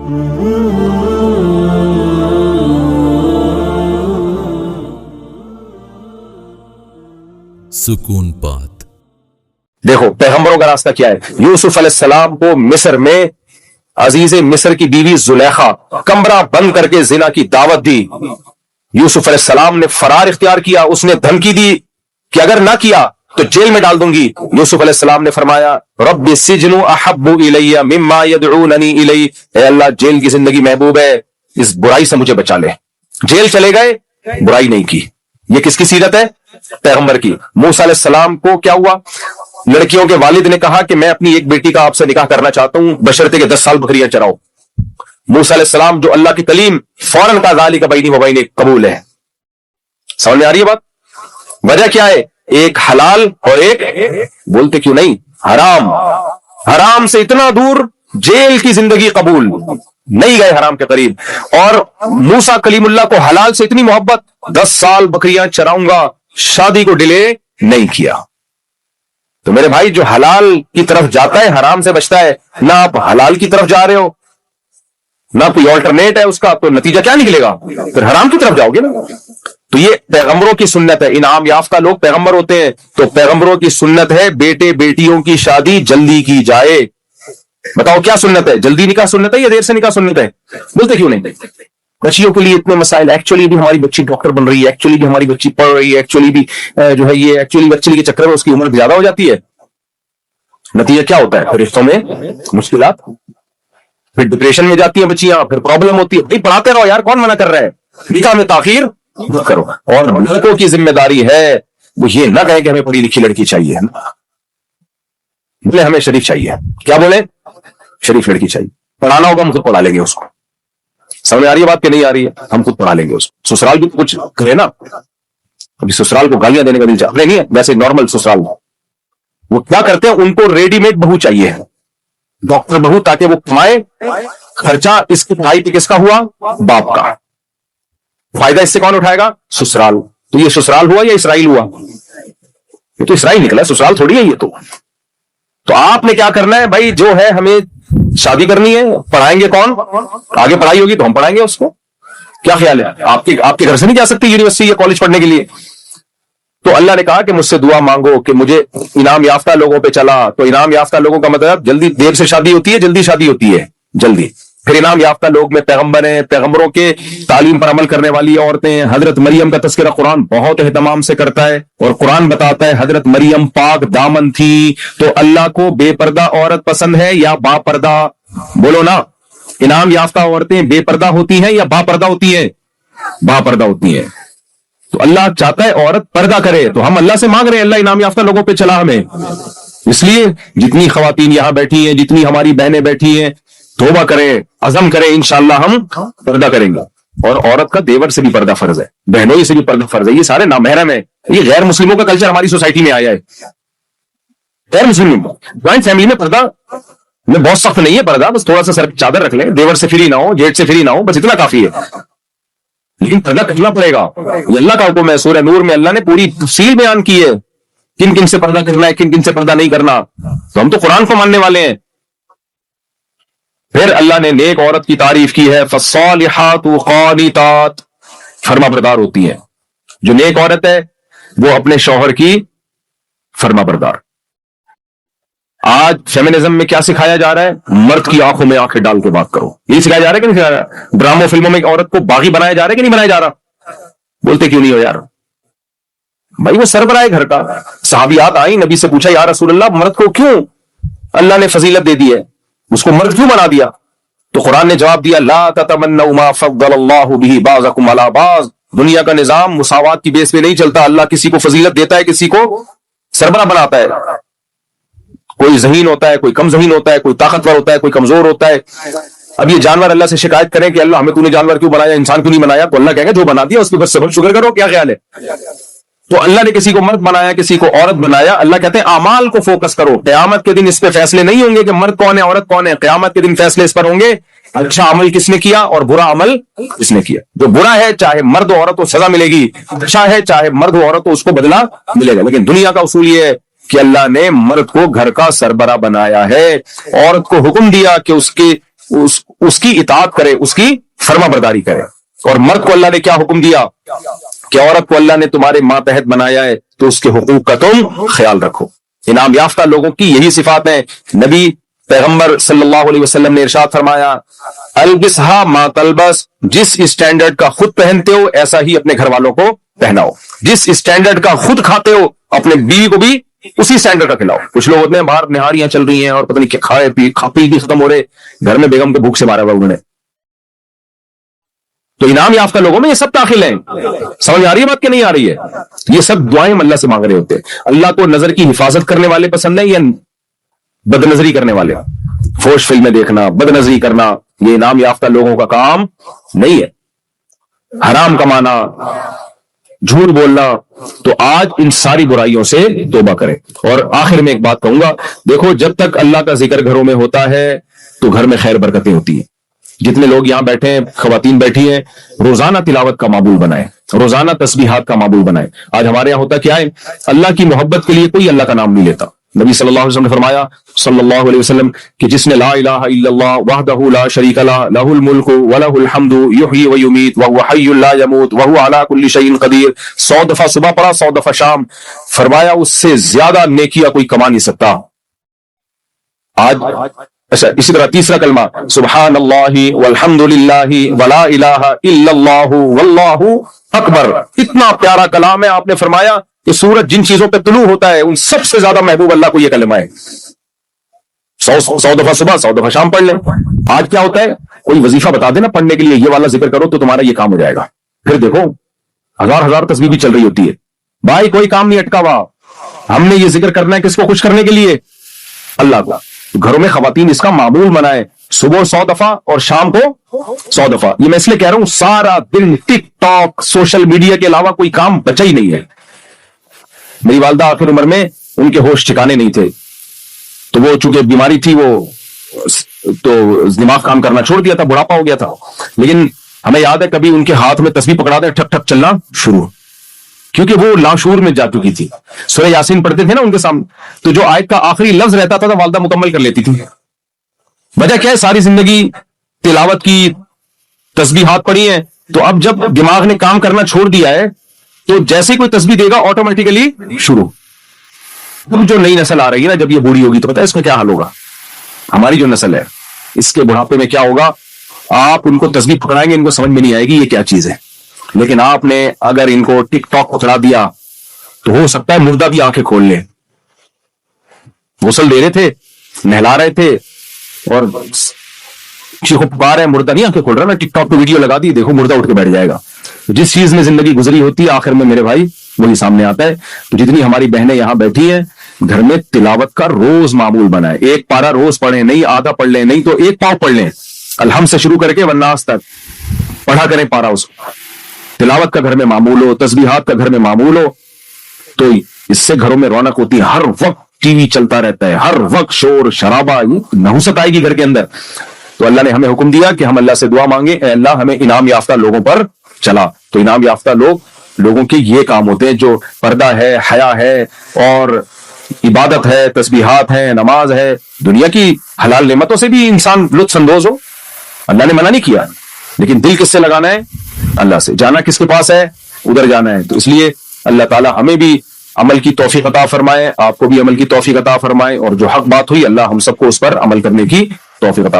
सुकून पात। देखो पैगंबरों का रास्ता क्या है। यूसुफ अलैहिस्सलाम को मिस्र में अजीज मिस्र की बीवी जुलेखा कमरा बंद करके जिना की दावत दी। यूसुफ अलैहिस्सलाम ने फरार इख्तियार किया। उसने धमकी दी कि अगर ना किया तो जेल में डाल दूंगी। यूसुफ अलैहिस्सलाम ने फरमाया रब्बि सिजनु अहब्बु इलैया मिम्मा यदऊननी इलै, ऐ अल्लाह जेल की जिंदगी महबूब है, इस बुराई से मुझे बचा ले। जेल चले गए, बुराई नहीं की। ये किसकी सीरत है? पैगंबर की। मूसा अलैहिस्सलाम को क्या हुआ? लड़कियों के वालिद ने कहा कि मैं अपनी एक बेटी का आपसे निकाह करना चाहता हूं, बशर्ते के 10 साल बकरियां चराओ। मूसा अलैहिस्सलाम जो अल्लाह के कलीम, फौरन का ज़ालिका बैनी व बैनक कबूल है। समझ में आ रही है बात? वजह क्या है? एक हलाल और एक बोलते क्यों नहीं हराम। हराम से इतना दूर, जेल की जिंदगी कबूल, नहीं गए हराम के करीब। और मूसा कलीमुल्लाह को हलाल से इतनी मोहब्बत, 10 साल बकरियां चराऊंगा, शादी को डिले नहीं किया। तो मेरे भाई जो हलाल की तरफ जाता है हराम से बचता है, ना आप हलाल की तरफ जा रहे हो ना कोई ऑल्टरनेट है उसका, तो नतीजा क्या निकलेगा? फिर हराम की तरफ जाओगे ना। तो ये पैगंबरों की सुन्नत है। इनाम याफ्ता लोग पैगंबर होते हैं, तो पैगंबरों की सुन्नत है बेटे बेटियों की शादी जल्दी की जाए। बताओ क्या सुन्नत है? जल्दी निकाह सुन्नत है या देर से निकाह सुन्नत है? बोलते क्यों नहीं? बच्चियों के लिए इतने मसाइल, एक्चुअली भी हमारी बच्ची डॉक्टर बन रही है, एक्चुअली भी हमारी बच्ची पढ़ रही है, एक्चुअली भी जो है ये एक्चुअली बच्चे के चक्कर में उसकी उम्र ज्यादा हो जाती है। नतीजा क्या होता है? फिर रिश्तों में मुश्किलात, फिर डिप्रेशन में जाती हैं बच्चियां, फिर प्रॉब्लम होती है। भाई पढ़ाते रहो यार, कौन मना कर रहा है? निकाह में ताखीर मत करो। और लड़कों की जिम्मेदारी है वो ये ना कहे कि हमें पढ़ी लिखी लड़की चाहिए, बोले हमें शरीफ चाहिए। क्या बोले? शरीफ लड़की चाहिए। पढ़ाना होगा हम खुद पढ़ा लेंगे उसको। समझ आ रही है बात कि नहीं आ रही है? हम खुद पढ़ा लेंगे उसको। ससुराल भी कुछ करे ना, अभी ससुराल को गालियां देने का दिल चाहते नहीं है, वैसे नॉर्मल ससुराल वो क्या करते हैं, उनको रेडीमेड बहू चाहिए, डॉक्टर बहू, ताकि वो कमाए। खर्चा इसकी पढ़ाई पे किसका हुआ? बाप का। फायदा इससे कौन उठाएगा? ससुराल। तो ये ससुराल हुआ या इसराइल हुआ? ये तो इसराइल निकला, ससुराल थोड़ी है ये तो आपने क्या करना है भाई? जो है हमें शादी करनी है, पढ़ाएंगे कौन? आगे पढ़ाई होगी तो हम पढ़ाएंगे उसको। क्या ख्याल है? आपके घर से नहीं जा सकती यूनिवर्सिटी या कॉलेज पढ़ने के लिए? तो अल्लाह ने कहा कि मुझसे दुआ मांगो कि मुझे इनाम याफ्ता लोगों पे चला। तो इनाम याफ्ता लोगों का मतलब जल्दी देर से शादी होती है, जल्दी शादी होती है, जल्दी। फिर इनाम याफ्ता लोग में पैगंबर हैं, पैगंबरों के तालीम पर अमल करने वाली औरतें हैं। हजरत मरियम का तस्करा कुरान बहुत एहतमाम से करता है, और कुरान बताता है हजरत मरियम पाक दामन थी। तो अल्लाह को बेपर्दा औरत पसंद है या बापर्दा? बोलो ना। इनाम याफ्ता औरतें बेपर्दा होती हैं या बापर्दा होती हैं? बापर्दा होती हैं। तो अल्लाह चाहता है औरत पर्दा करे, तो हम अल्लाह से मांग रहे हैं अल्लाह इनाम याफ्ता लोगों पे चला हमें। इसलिए जितनी खवातीन यहां बैठी हैं, जितनी हमारी बहनें बैठी हैं, तौबा करें, अज़म करें, इंशाअल्लाह हम पर्दा करेंगे। और औरत का देवर से भी पर्दा फर्ज है, बहनों से भी पर्दा फर्ज है। ये सारे नामहरम है। ये गैर मुस्लिमों का कल्चर हमारी सोसाइटी में आया है। गैर मुस्लिम ज्वाइंट फैमिली में पर्दा में बहुत सख्त नहीं है पर्दा, बस थोड़ा सा सर चादर रख लें, देवर से फ्री ना हो, जेठ से फ्री ना हो, बस इतना काफी है। लेकिन पर्दा करना पड़ेगा, ये अल्लाह का हुक्म है। सूरह नूर में अल्लाह ने पूरी तफसील बयान की है किन किन से पर्दा करना है, किन किन से पर्दा नहीं करना। तो हम तो कुरान को मानने वाले हैं। फिर अल्लाह ने नेक औरत की तारीफ की है, फस्सालिहातु क़ानितात, फर्माबरदार होती है। जो नेक औरत है वो अपने शौहर की फर्माबरदार। आज फेमिनिज्म में क्या सिखाया जा रहा है? मर्द की आंखों में आंखें डाल के बात करो। ये सिखाया जा रहा है कि नहीं सिखाया जा रहा? ड्रामो फिल्मों में औरत को बागी बनाया जा रहा है कि नहीं बनाया जा रहा? बोलते क्यों नहीं हो यार? भाई वो सरबराह घर का। सहाबियात आई, नबी से पूछा या रसूल अल्लाह, मर्द को क्यों अल्लाह ने फजीलत दे दी है, उसको मर्द क्यों बना दिया? तो कुरान ने जवाब दिया, ला ततमन्नऊ मा फद्दलल्लाहु बिही बाज़कुम अला बाज़। दुनिया का निजाम मुसावात की बेस पे नहीं चलता। अल्लाह किसी को फजीलत देता है, किसी को सरबराह बनाता है। कोई ज़हीन होता है, कोई कम ज़हीन होता है, कोई ताकतवर होता है, कोई कमजोर होता है। अब ये जानवर अल्लाह से शिकायत करें कि अल्लाह हमें तूने जानवर क्यों बनाया, इंसान क्यों नहीं बनाया? तो अल्लाह कहेगा जो बना दिया उसके बस सब्र शुक्र करो। क्या ख्याल है? तो अल्लाह ने किसी को मर्द बनाया, किसी को औरत बनाया। अल्लाह कहते हैं अमाल को फोकस करो। क़यामत के दिन इस पे फैसले नहीं होंगे कि मर्द कौन है औरत कौन है। क़यामत के दिन फैसले इस पर होंगे अच्छा अमल किसने किया और बुरा अमल किसने किया। जो बुरा है चाहे मर्द हो औरत हो सजा मिलेगी, अच्छा है चाहे मर्द हो औरत हो उसको बदला मिलेगा। लेकिन दुनिया का उसूल ये है कि अल्लाह ने मर्द को घर का सरबरा बनाया है, औरत को हुक्म दिया कि उसके اس کی اطاعت کرے, اس کی فرما برداری کرے. اور مرد کو اللہ نے کیا حکم دیا کہ عورت کو اللہ نے تمہارے ماتحت بنایا ہے تو اس کے حقوق کا تم خیال رکھو. انعام یافتہ لوگوں کی یہی صفات ہیں. نبی پیغمبر صلی اللہ علیہ وسلم نے ارشاد فرمایا, البسہا ما تلبس, جس اسٹینڈرڈ کا خود پہنتے ہو ایسا ہی اپنے گھر والوں کو پہناؤ. جس اسٹینڈرڈ کا خود کھاتے ہو اپنے بیوی کو بھی اسی اسٹینڈرڈ کا کھلاؤ. کچھ لوگ ہوتے ہیں باہر نہاریاں چل رہی ہیں اور پتہ نہیں کیا کھا پی بھی ختم ہو رہے, گھر میں بیگم کے بھوک سے مارا ہوا انہوں نے. تو انعام یافتہ لوگوں میں یہ سب داخل ہیں. سمجھ آ رہی ہے بات کہ نہیں آ رہی ہے؟ یہ سب دعائیں ہم اللہ سے مانگ رہے ہوتے ہیں. اللہ کو نظر کی حفاظت کرنے والے پسند ہیں یا بد نظری کرنے والے؟ فوش فلمیں دیکھنا, بد نظری کرنا, یہ انعام یافتہ لوگوں کا کام نہیں ہے. حرام کمانا, جھوٹ بولنا, تو آج ان ساری برائیوں سے توبہ کریں. اور آخر میں ایک بات کہوں گا, دیکھو جب تک اللہ کا ذکر گھروں میں ہوتا ہے تو گھر میں خیر برکتیں ہوتی ہیں. جتنے لوگ یہاں بیٹھے ہیں, خواتین بیٹھی ہیں, روزانہ تلاوت کا معمول بنائیں, روزانہ تسبیحات کا معمول بنائیں. آج ہمارے یہاں ہوتا کیا ہے, اللہ کی محبت کے لیے کوئی اللہ کا نام نہیں لیتا. نبی صلی اللہ علیہ وسلم نے فرمایا صلی اللہ علیہ وسلم کہ جس نے لا الہ الا اللہ وحدہ لا شریک لہ لہ الملک ولہ الحمد یحیی و یمیت وہو حی لا یموت وہو علی کل شیء قدیر, 100 دفعہ صبح پڑھا, 100 دفعہ شام, فرمایا اس سے زیادہ نیکیاں کوئی کما نہیں سکتا. آج اچھا, اسی طرح تیسرا کلمہ سبحان اللہ والحمد للہ ولا الہ الا اللہ واللہ اکبر, اتنا پیارا کلام ہے. آپ نے فرمایا کہ سورج جن چیزوں پہ طلوع ہوتا ہے ان سب سے زیادہ محبوب اللہ کو یہ کلمہ ہے. 100 دفعہ صبح, 100 دفعہ شام پڑھ لیں. آج کیا ہوتا ہے, کوئی وظیفہ بتا دینا پڑھنے کے لیے, یہ والا ذکر کرو تو تمہارا یہ کام ہو جائے گا. پھر دیکھو ہزار تسبیح بھی چل رہی ہوتی ہے. بھائی کوئی کام نہیں اٹکا ہوا, ہم نے یہ ذکر کرنا ہے کس کو خوش کرنے کے لیے, اللہ کو. گھروں میں خواتین اس کا معمول بنائے, صبح 100 دفعہ اور شام کو 100 دفعہ. یہ میں اس لیے کہہ رہا ہوں, سارا دن ٹک ٹاک سوشل میڈیا کے علاوہ کوئی کام بچا ہی نہیں ہے. میری والدہ آخر عمر میں ان کے ہوش ٹھکانے نہیں تھے, تو وہ چونکہ بیماری تھی وہ تو دماغ کام کرنا چھوڑ دیا تھا, بڑھاپا ہو گیا تھا. لیکن ہمیں یاد ہے کبھی ان کے ہاتھ میں تسبیح پکڑا دے, ٹھک ٹھک چلنا شروع, کیونکہ وہ لاشعور میں جا چکی تھی. سورہ یاسین پڑھتے تھے نا ان کے سامنے, تو جو آیت کا آخری لفظ رہتا تھا والدہ مکمل کر لیتی تھی. وجہ کیا ہے, ساری زندگی تلاوت کی, تسبیحات پڑھی ہیں. تو اب جب دماغ نے کام کرنا چھوڑ دیا ہے تو جیسے کوئی تسبیح دے گا آٹومیٹیکلی شروع. اب جو نئی نسل آ رہی ہے نا, جب یہ بوڑھی ہوگی تو پتہ ہے اس میں کیا حال ہوگا. ہماری جو نسل ہے اس کے بڑھاپے میں کیا ہوگا, آپ ان کو تسبیح پکڑائیں گے ان کو سمجھ میں نہیں آئے گی یہ کیا چیز ہے. لیکن آپ نے اگر ان کو ٹک ٹاک پکڑا دیا تو ہو سکتا ہے مردہ بھی آنکھیں کھول لے. غسل دے رہے تھے, نہلا رہے تھے اور چیخو پکار ہے, مردہ نہیں آنکھیں کھول رہا نا, ٹک ٹاک پہ ویڈیو لگا دی, دیکھو مردہ اٹھ کے بیٹھ جائے گا. جس چیز میں زندگی گزری ہوتی ہے آخر میں میرے بھائی وہی سامنے آتا ہے. تو جتنی ہماری بہنیں یہاں بیٹھی ہیں, گھر میں تلاوت کا روز معمول بنائے. ایک پارا روز پڑھیں, نہیں آدھا پڑھ لیں, نہیں تو ایک پاؤ پڑھ لیں, الحمد سے شروع کر کے والناس تک پڑھا کریں پارا. اس تلاوت کا گھر میں معمول ہو, تسبیحات کا گھر میں معمول ہو, تو اس سے گھروں میں رونق ہوتی ہے. ہر وقت ٹی وی چلتا رہتا ہے, ہر وقت شور شرابہ, نحوست آئے گی گھر کے اندر. تو اللہ نے ہمیں حکم دیا کہ ہم اللہ سے دعا مانگے, اے اللہ ہمیں انعام یافتہ لوگوں پر چلا. تو انعام یافتہ لوگوں کے یہ کام ہوتے ہیں, جو پردہ ہے, حیا ہے, اور عبادت ہے, تسبیحات ہے, نماز ہے. دنیا کی حلال نعمتوں سے بھی انسان لطف اندوز ہو, اللہ نے منع نہیں کیا, لیکن دل کس سے لگانا ہے, اللہ سے. جانا کس کے پاس ہے, ادھر جانا ہے. تو اس لیے اللہ تعالی ہمیں بھی عمل کی توفیق عطا فرمائے, آپ کو بھی عمل کی توفیق عطا فرمائے, اور جو حق بات ہوئی اللہ ہم سب کو اس پر عمل کرنے کی توفیق عطا فرمائے.